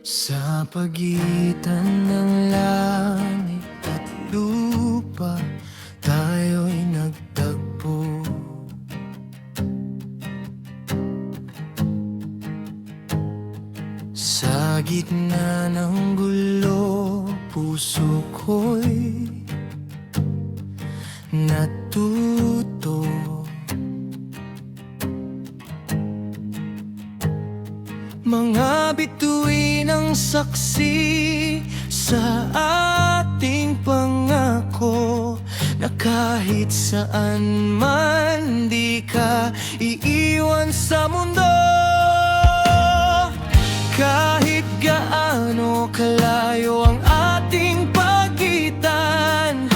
Sa pagitan ng langit at lupa, tayo'y nagtagpo. Sa gitna ng gulo, puso ko'y natuto. Mga bituin ang saksi sa ating pangako, na kahit saan man di ka iiwan sa mundo. Kahit gaano kalayo ang ating pagitan,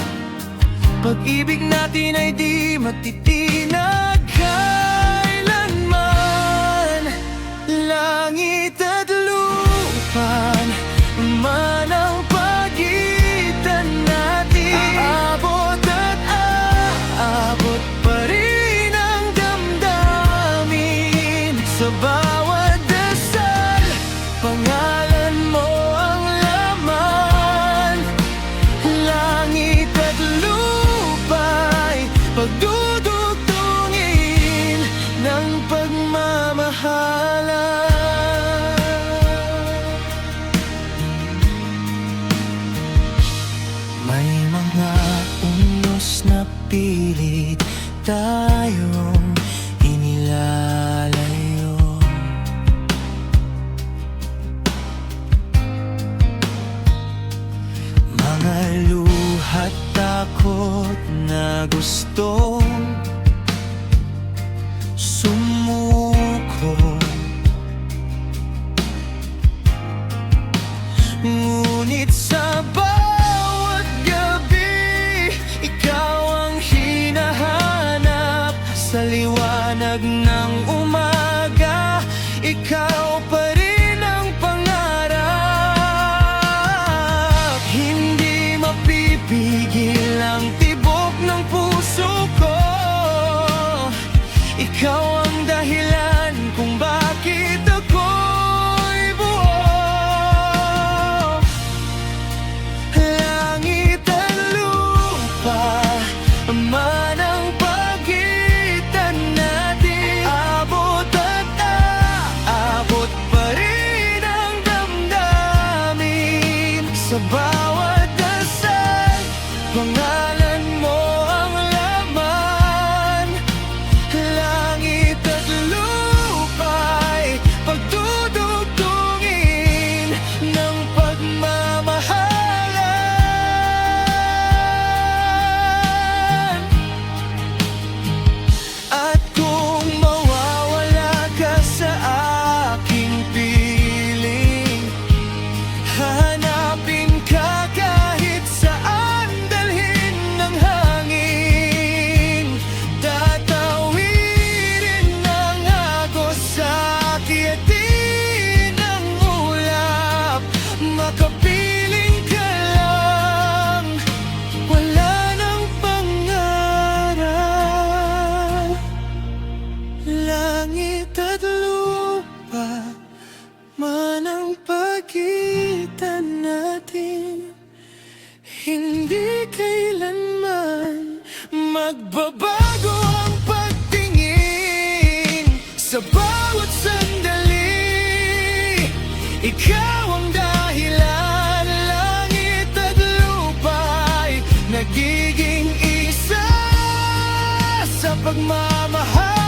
pag-ibig natin ay di matitinag kailanman. Langit at lupa man ang pagitan natin, aabot at aabot pa rin ang damdamin. Sa bawat dasal, pangalan mo ang laman. Langit at lupa'y pagdudugtungin ng pagmamahalan. May mga unos na pilit tayong inilalayo. Mga luha't takot na gustong sumuko, ngunit sa bawat gabi, ikaw ang hinahanap. Sa liwanag ng umaga, ikaw pa rin ang pangarap. Hindi mapipigil ang tibok ng puso ko, ikaw ang dahilan kung bakit ako'y buo. Langit at lupa man ang pagitan natin, abot at aabot pa rin ang damdamin. Sa bawat dasal, pangalan mo ang laman. Langit at lupa'y pagdudugtungin ng pagmamahalan. At kung mawawala ka sa aking piling, hanapin ka kahit saan, dalhin ng hangin. Tatawirin ng agos sa akitin ng ulap. Makapiling ka lang, wala nang pangarap. Langit at lupa man ang pagitan natin, hindi kailanman magbabago ang pagtingin. Sa bawat sandali, ikaw ang dahilan. Langit at lupa'y nagiging isa sa pagmamahalan.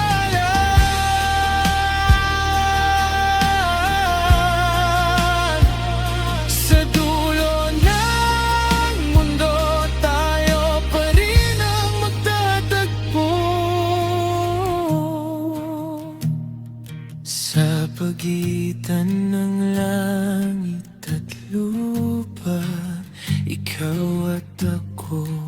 Sa dulo ng mundo, tayo pa rin ang magtatagpo. Sa pagitan ng langit at lupa, ikaw at ako.